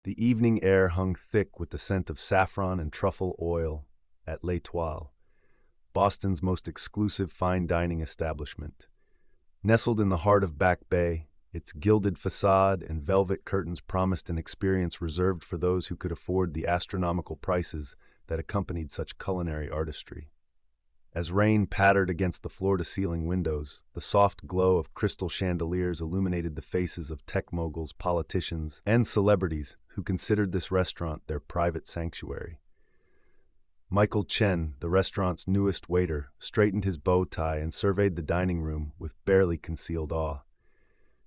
The evening air hung thick with the scent of saffron and truffle oil at L'Etoile, Boston's most exclusive fine dining establishment. Nestled in the heart of Back Bay, its gilded facade and velvet curtains promised an experience reserved for those who could afford the astronomical prices that accompanied such culinary artistry. As rain pattered against the floor-to-ceiling windows, the soft glow of crystal chandeliers illuminated the faces of tech moguls, politicians, and celebrities who considered this restaurant their private sanctuary. Michael Chen, the restaurant's newest waiter, straightened his bow tie and surveyed the dining room with barely concealed awe.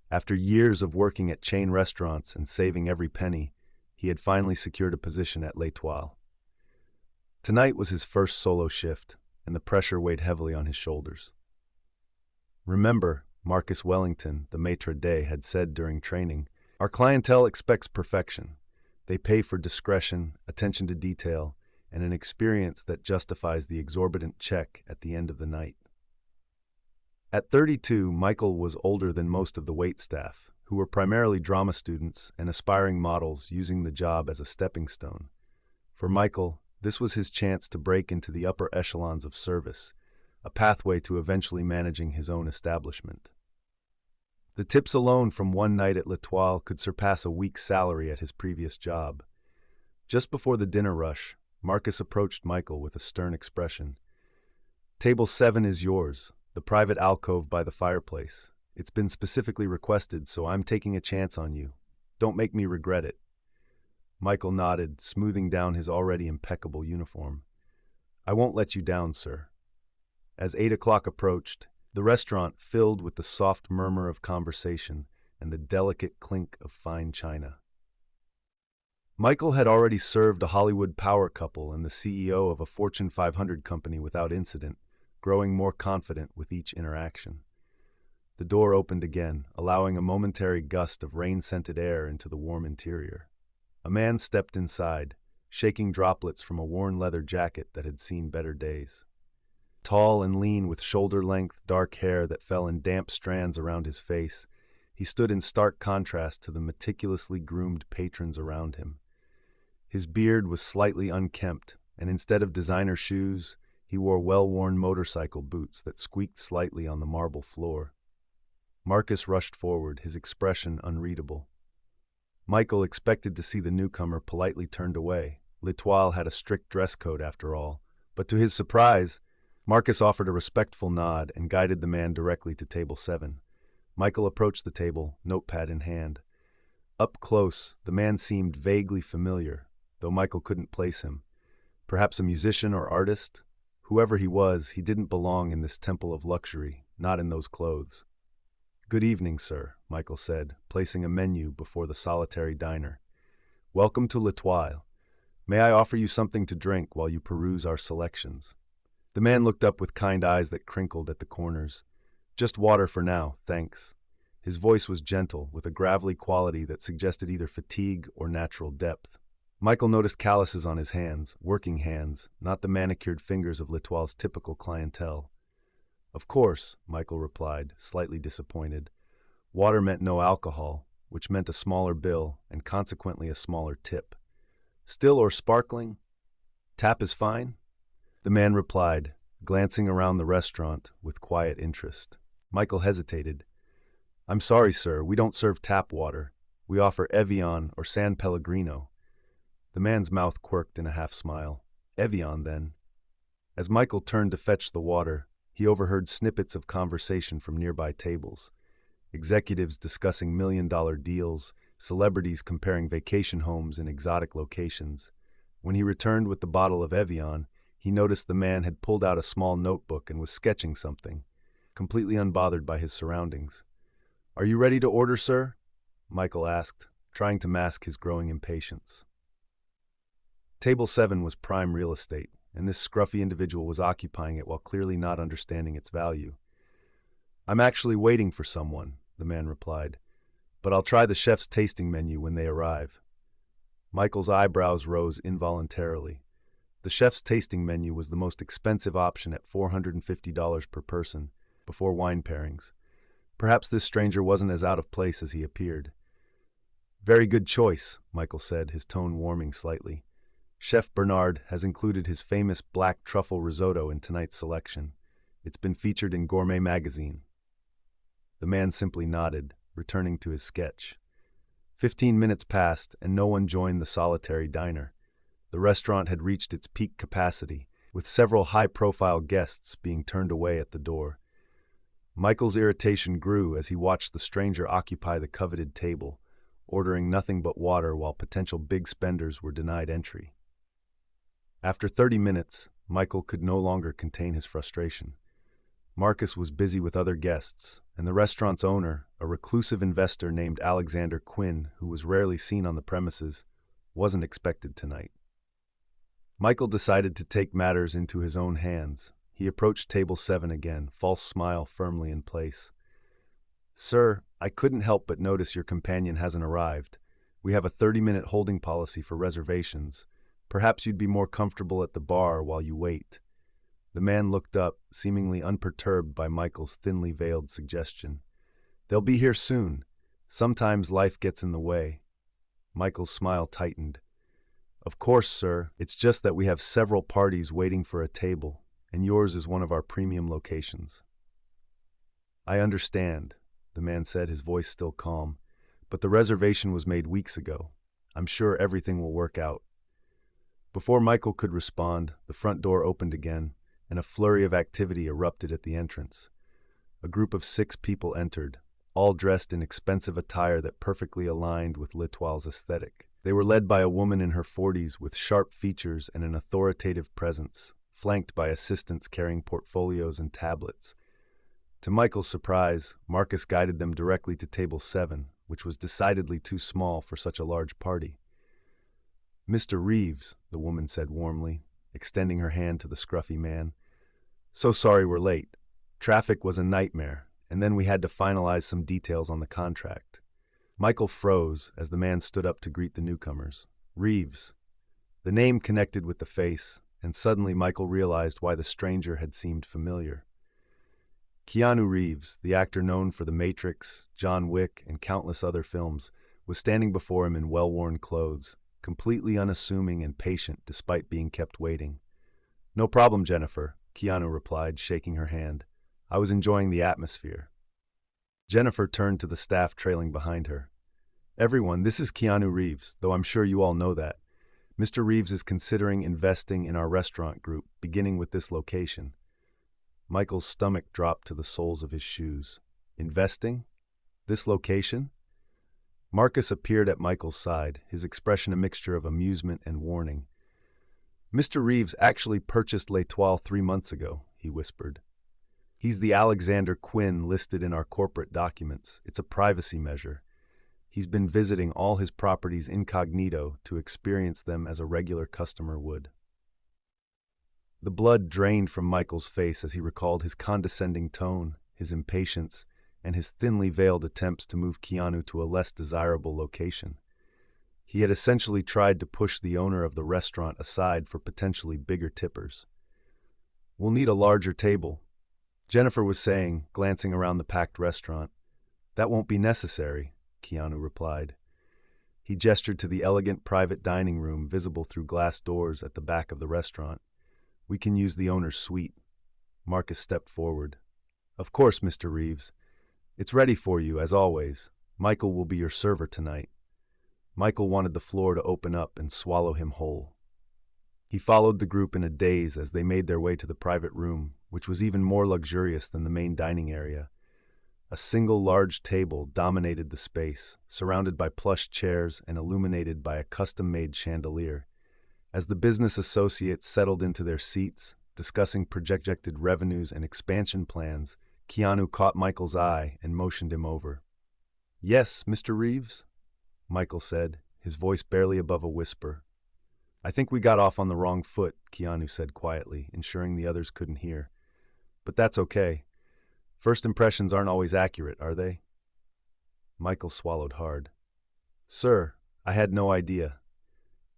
After years of working at chain restaurants and saving every penny, he had finally secured a position at L'Etoile. Tonight was his first solo shift, and the pressure weighed heavily on his shoulders. Remember, Marcus Wellington, the maitre d', had said during training, "Our clientele expects perfection. They pay for discretion, attention to detail, and an experience that justifies the exorbitant check at the end of the night." At 32, Michael was older than most of the waitstaff, who were primarily drama students and aspiring models using the job as a stepping stone. For Michael, this was his chance to break into the upper echelons of service, a pathway to eventually managing his own establishment. The tips alone from one night at L'Etoile could surpass a week's salary at his previous job. Just before the dinner rush, Marcus approached Michael with a stern expression. "Table 7 is yours, the private alcove by the fireplace. It's been specifically requested, so I'm taking a chance on you. Don't make me regret it." Michael nodded, smoothing down his already impeccable uniform. "I won't let you down, sir." As 8 o'clock approached, the restaurant filled with the soft murmur of conversation and the delicate clink of fine china. Michael had already served a Hollywood power couple and the CEO of a Fortune 500 company without incident, growing more confident with each interaction. The door opened again, allowing a momentary gust of rain-scented air into the warm interior. A man stepped inside, shaking droplets from a worn leather jacket that had seen better days. Tall and lean with shoulder-length dark hair that fell in damp strands around his face, he stood in stark contrast to the meticulously groomed patrons around him. His beard was slightly unkempt, and instead of designer shoes, he wore well-worn motorcycle boots that squeaked slightly on the marble floor. Marcus rushed forward, his expression unreadable. Michael expected to see the newcomer politely turned away. L'Etoile had a strict dress code after all, but to his surprise, Marcus offered a respectful nod and guided the man directly to table 7. Michael approached the table, notepad in hand. Up close, the man seemed vaguely familiar, though Michael couldn't place him. Perhaps a musician or artist? Whoever he was, he didn't belong in this temple of luxury, not in those clothes. "Good evening, sir," Michael said, placing a menu before the solitary diner. "Welcome to L'Etoile. May I offer you something to drink while you peruse our selections?" The man looked up with kind eyes that crinkled at the corners. "Just water for now, thanks." His voice was gentle, with a gravelly quality that suggested either fatigue or natural depth. Michael noticed calluses on his hands, working hands, not the manicured fingers of L'Etoile's typical clientele. "Of course," Michael replied, slightly disappointed. Water meant no alcohol, which meant a smaller bill and consequently a smaller tip. "Still or sparkling? Tap is fine?" The man replied, glancing around the restaurant with quiet interest. Michael hesitated. "I'm sorry, sir, we don't serve tap water. We offer Evian or San Pellegrino." The man's mouth quirked in a half-smile. "Evian, then." As Michael turned to fetch the water, he overheard snippets of conversation from nearby tables. Executives discussing million-dollar deals, celebrities comparing vacation homes in exotic locations. When he returned with the bottle of Evian, he noticed the man had pulled out a small notebook and was sketching something, completely unbothered by his surroundings. "Are you ready to order, sir?" Michael asked, trying to mask his growing impatience. Table 7 was prime real estate, and this scruffy individual was occupying it while clearly not understanding its value. "I'm actually waiting for someone," the man replied, "but I'll try the chef's tasting menu when they arrive." Michael's eyebrows rose involuntarily. The chef's tasting menu was the most expensive option at $450 per person, before wine pairings. Perhaps this stranger wasn't as out of place as he appeared. Very good choice, Michael said, his tone warming slightly. Chef Bernard has included his famous black truffle risotto in tonight's selection. It's been featured in Gourmet magazine. The man simply nodded, returning to his sketch. 15 minutes passed, and no one joined the solitary diner. The restaurant had reached its peak capacity, with several high-profile guests being turned away at the door. Michael's irritation grew as he watched the stranger occupy the coveted table, ordering nothing but water while potential big spenders were denied entry. After 30 minutes, Michael could no longer contain his frustration. Marcus was busy with other guests, and the restaurant's owner, a reclusive investor named Alexander Quinn, who was rarely seen on the premises, wasn't expected tonight. Michael decided to take matters into his own hands. He approached table 7 again, false smile firmly in place. "Sir, I couldn't help but notice your companion hasn't arrived. We have a 30-minute holding policy for reservations. Perhaps you'd be more comfortable at the bar while you wait." The man looked up, seemingly unperturbed by Michael's thinly veiled suggestion. "They'll be here soon. Sometimes life gets in the way." Michael's smile tightened. "Of course, sir. It's just that we have several parties waiting for a table, and yours is one of our premium locations." "I understand," the man said, his voice still calm. "But the reservation was made weeks ago. I'm sure everything will work out." Before Michael could respond, the front door opened again, and a flurry of activity erupted at the entrance. A group of 6 people entered, all dressed in expensive attire that perfectly aligned with L'Etoile's aesthetic. They were led by a woman in her 40s with sharp features and an authoritative presence, flanked by assistants carrying portfolios and tablets. To Michael's surprise, Marcus guided them directly to table 7, which was decidedly too small for such a large party. "Mr. Reeves," the woman said warmly, extending her hand to the scruffy man. "So sorry we're late. Traffic was a nightmare, and then we had to finalize some details on the contract." Michael froze as the man stood up to greet the newcomers. Reeves. The name connected with the face, and suddenly Michael realized why the stranger had seemed familiar. Keanu Reeves, the actor known for The Matrix, John Wick, and countless other films, was standing before him in well-worn clothes, completely unassuming and patient despite being kept waiting. "No problem, Jennifer," Keanu replied, shaking her hand. "I was enjoying the atmosphere." Jennifer turned to the staff trailing behind her. "Everyone, this is Keanu Reeves, though I'm sure you all know that. Mr. Reeves is considering investing in our restaurant group, beginning with this location." Michael's stomach dropped to the soles of his shoes. "Investing? This location?" Marcus appeared at Michael's side, his expression a mixture of amusement and warning. "Mr. Reeves actually purchased L'Etoile 3 months ago," he whispered. "He's the Alexander Quinn listed in our corporate documents. It's a privacy measure. He's been visiting all his properties incognito to experience them as a regular customer would." The blood drained from Michael's face as he recalled his condescending tone, his impatience, and his thinly veiled attempts to move Keanu to a less desirable location. He had essentially tried to push the owner of the restaurant aside for potentially bigger tippers. "We'll need a larger table," Jennifer was saying, glancing around the packed restaurant. "That won't be necessary," Keanu replied. He gestured to the elegant private dining room visible through glass doors at the back of the restaurant. "We can use the owner's suite." Marcus stepped forward. "Of course, Mr. Reeves. It's ready for you, as always. Michael will be your server tonight." Michael wanted the floor to open up and swallow him whole. He followed the group in a daze as they made their way to the private room, which was even more luxurious than the main dining area. A single large table dominated the space, surrounded by plush chairs and illuminated by a custom-made chandelier. As the business associates settled into their seats, discussing projected revenues and expansion plans, Keanu caught Michael's eye and motioned him over. "Yes, Mr. Reeves?" Michael said, his voice barely above a whisper. "I think we got off on the wrong foot," Keanu said quietly, ensuring the others couldn't hear. "But that's okay. First impressions aren't always accurate, are they?" Michael swallowed hard. "Sir, I had no idea."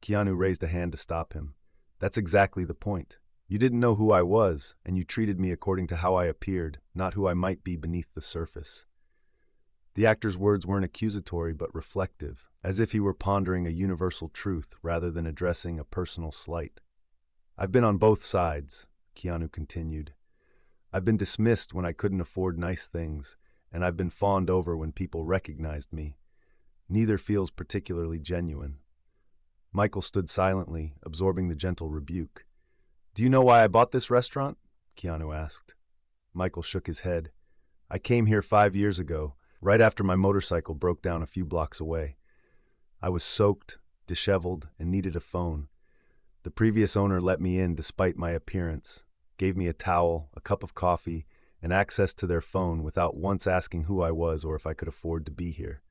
Keanu raised a hand to stop him. "That's exactly the point. You didn't know who I was, and you treated me according to how I appeared, not who I might be beneath the surface." The actor's words weren't accusatory but reflective, as if he were pondering a universal truth rather than addressing a personal slight. I've been on both sides, Keanu continued. I've been dismissed when I couldn't afford nice things, and I've been fawned over when people recognized me. Neither feels particularly genuine. Michael stood silently, absorbing the gentle rebuke. Do you know why I bought this restaurant? Keanu asked. Michael shook his head. I came here 5 years ago, right after my motorcycle broke down a few blocks away. I was soaked, disheveled, and needed a phone. The previous owner let me in despite my appearance, gave me a towel, a cup of coffee, and access to their phone without once asking who I was or if I could afford to be here.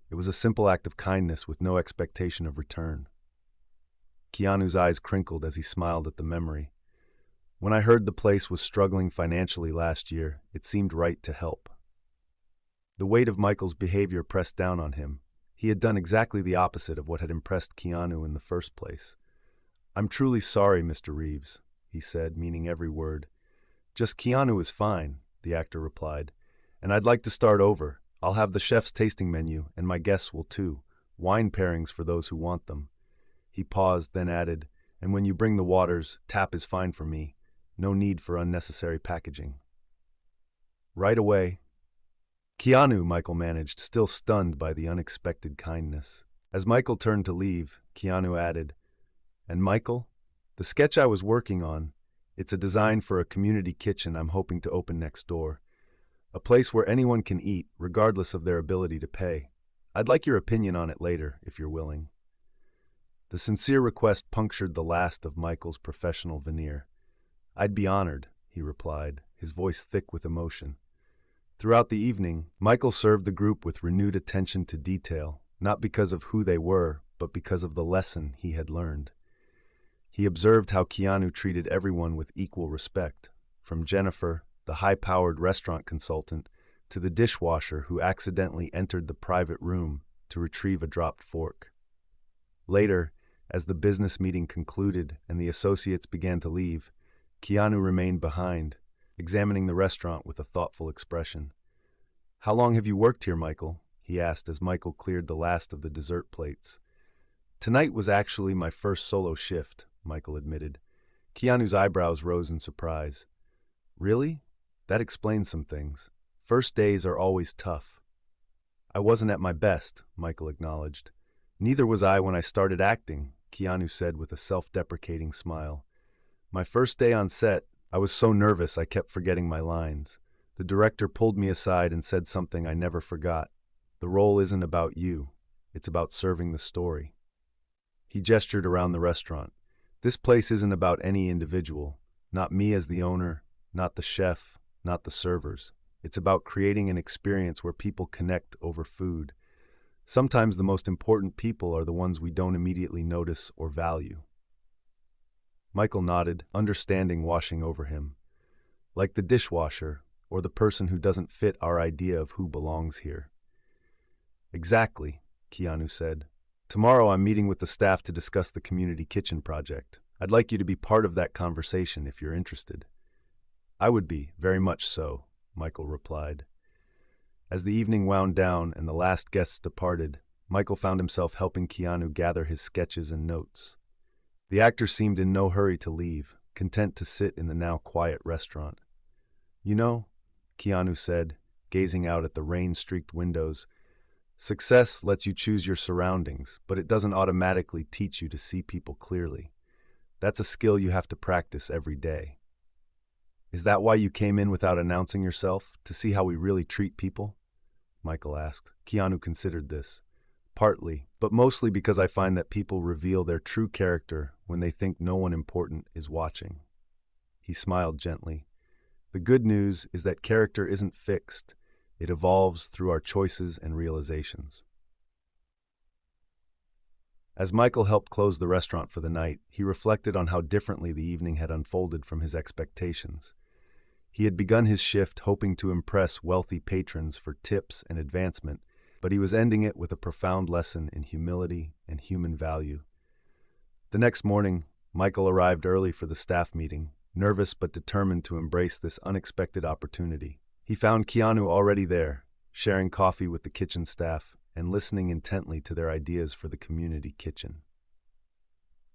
It was a simple act of kindness with no expectation of return. Keanu's eyes crinkled as he smiled at the memory. When I heard the place was struggling financially last year, it seemed right to help. The weight of Michael's behavior pressed down on him. He had done exactly the opposite of what had impressed Keanu in the first place. I'm truly sorry, Mr. Reeves, he said, meaning every word. Just Keanu is fine, the actor replied. And I'd like to start over. I'll have the chef's tasting menu, and my guests will too. Wine pairings for those who want them. He paused, then added, and when you bring the waters, tap is fine for me. No need for unnecessary packaging. Right away. Keanu, Michael managed, still stunned by the unexpected kindness. As Michael turned to leave, Keanu added, and Michael, the sketch I was working on, it's a design for a community kitchen I'm hoping to open next door. A place where anyone can eat, regardless of their ability to pay. I'd like your opinion on it later, if you're willing. The sincere request punctured the last of Michael's professional veneer. I'd be honored, he replied, his voice thick with emotion. Throughout the evening, Michael served the group with renewed attention to detail, not because of who they were, but because of the lesson he had learned. He observed how Keanu treated everyone with equal respect, from Jennifer, the high-powered restaurant consultant, to the dishwasher who accidentally entered the private room to retrieve a dropped fork. Later, as the business meeting concluded and the associates began to leave, Keanu remained behind, examining the restaurant with a thoughtful expression. How long have you worked here, Michael? He asked as Michael cleared the last of the dessert plates. Tonight was actually my first solo shift, Michael admitted. Keanu's eyebrows rose in surprise. Really? That explains some things. First days are always tough. I wasn't at my best, Michael acknowledged. Neither was I when I started acting, Keanu said with a self-deprecating smile. My first day on set, I was so nervous I kept forgetting my lines. The director pulled me aside and said something I never forgot. The role isn't about you. It's about serving the story. He gestured around the restaurant. This place isn't about any individual. Not me as the owner, not the chef, not the servers. It's about creating an experience where people connect over food. Sometimes the most important people are the ones we don't immediately notice or value. Michael nodded, understanding washing over him. Like the dishwasher, or the person who doesn't fit our idea of who belongs here. Exactly, Keanu said. Tomorrow I'm meeting with the staff to discuss the community kitchen project. I'd like you to be part of that conversation if you're interested. I would be, very much so, Michael replied. As the evening wound down and the last guests departed, Michael found himself helping Keanu gather his sketches and notes. The actor seemed in no hurry to leave, content to sit in the now quiet restaurant. You know, Keanu said, gazing out at the rain-streaked windows, success lets you choose your surroundings, but it doesn't automatically teach you to see people clearly. That's a skill you have to practice every day. Is that why you came in without announcing yourself, to see how we really treat people? Michael asked. Keanu considered this. Partly, but mostly because I find that people reveal their true character when they think no one important is watching. He smiled gently. The good news is that character isn't fixed. It evolves through our choices and realizations. As Michael helped close the restaurant for the night, he reflected on how differently the evening had unfolded from his expectations. He had begun his shift hoping to impress wealthy patrons for tips and advancement, but he was ending it with a profound lesson in humility and human value. The next morning, Michael arrived early for the staff meeting, nervous but determined to embrace this unexpected opportunity. He found Keanu already there, sharing coffee with the kitchen staff and listening intently to their ideas for the community kitchen.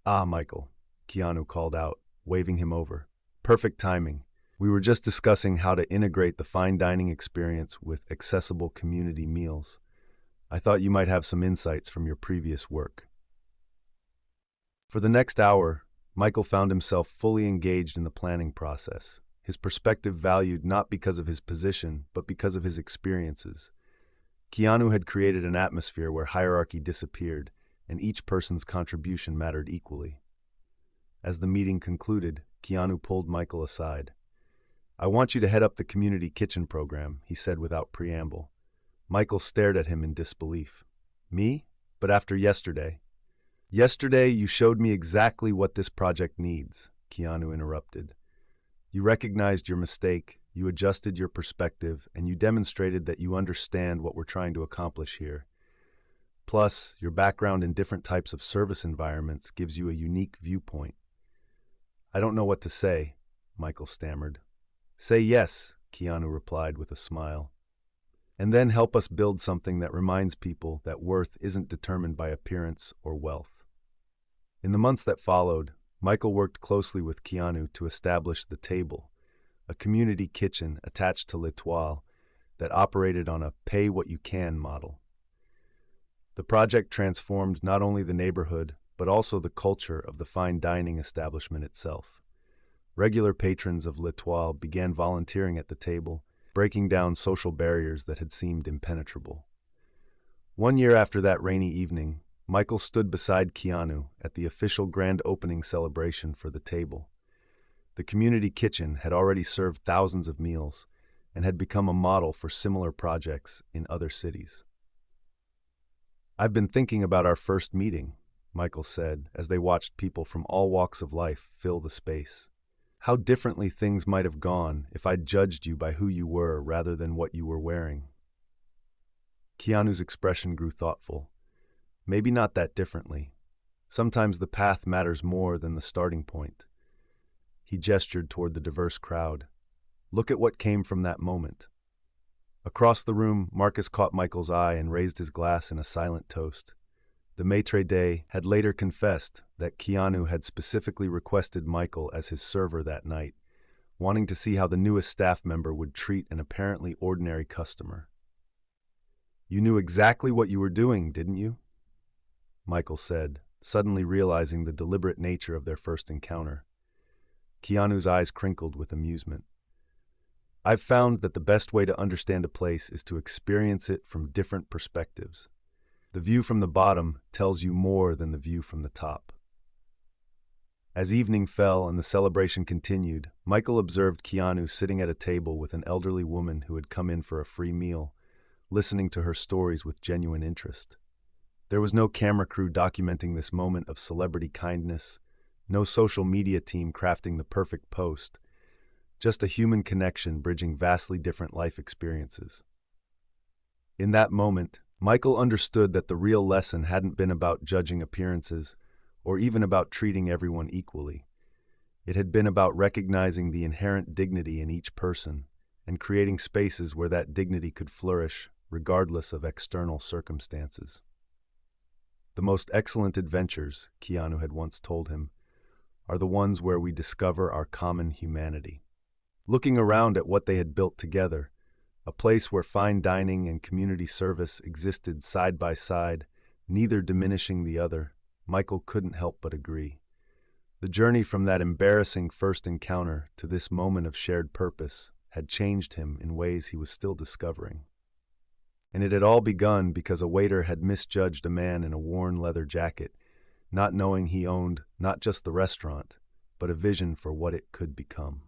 "Ah, Michael," Keanu called out, waving him over. "Perfect timing. We were just discussing how to integrate the fine dining experience with accessible community meals. I thought you might have some insights from your previous work." For the next hour, Michael found himself fully engaged in the planning process, his perspective valued not because of his position, but because of his experiences. Keanu had created an atmosphere where hierarchy disappeared, and each person's contribution mattered equally. As the meeting concluded, Keanu pulled Michael aside. "I want you to head up the community kitchen program," he said without preamble. Michael stared at him in disbelief. "Me? But after yesterday." "Yesterday, you showed me exactly what this project needs," Keanu interrupted. "You recognized your mistake, you adjusted your perspective, and you demonstrated that you understand what we're trying to accomplish here. Plus, your background in different types of service environments gives you a unique viewpoint." "I don't know what to say," Michael stammered. "Say yes," Keanu replied with a smile. "And then help us build something that reminds people that worth isn't determined by appearance or wealth." In the months that followed, Michael worked closely with Keanu to establish The Table, a community kitchen attached to L'Etoile that operated on a pay-what-you-can model. The project transformed not only the neighborhood, but also the culture of the fine dining establishment itself. Regular patrons of L'Etoile began volunteering at the table, breaking down social barriers that had seemed impenetrable. One year after that rainy evening, Michael stood beside Keanu at the official grand opening celebration for The Table. The community kitchen had already served thousands of meals and had become a model for similar projects in other cities. "I've been thinking about our first meeting," Michael said as they watched people from all walks of life fill the space. "How differently things might have gone if I'd judged you by who you were rather than what you were wearing." Keanu's expression grew thoughtful. "Maybe not that differently. Sometimes the path matters more than the starting point." He gestured toward the diverse crowd. "Look at what came from that moment." Across the room, Marcus caught Michael's eye and raised his glass in a silent toast. The maitre d' had later confessed that Keanu had specifically requested Michael as his server that night, wanting to see how the newest staff member would treat an apparently ordinary customer. "You knew exactly what you were doing, didn't you?" Michael said, suddenly realizing the deliberate nature of their first encounter. Keanu's eyes crinkled with amusement. "I've found that the best way to understand a place is to experience it from different perspectives. The view from the bottom tells you more than the view from the top." As evening fell and the celebration continued, Michael observed Keanu sitting at a table with an elderly woman who had come in for a free meal, listening to her stories with genuine interest. There was no camera crew documenting this moment of celebrity kindness, no social media team crafting the perfect post, just a human connection bridging vastly different life experiences. In that moment, Michael understood that the real lesson hadn't been about judging appearances, or even about treating everyone equally. It had been about recognizing the inherent dignity in each person and creating spaces where that dignity could flourish, regardless of external circumstances. "The most excellent adventures," Keanu had once told him, "are the ones where we discover our common humanity." Looking around at what they had built together, a place where fine dining and community service existed side by side, neither diminishing the other, Michael couldn't help but agree. The journey from that embarrassing first encounter to this moment of shared purpose had changed him in ways he was still discovering. And it had all begun because a waiter had misjudged a man in a worn leather jacket, not knowing he owned not just the restaurant, but a vision for what it could become.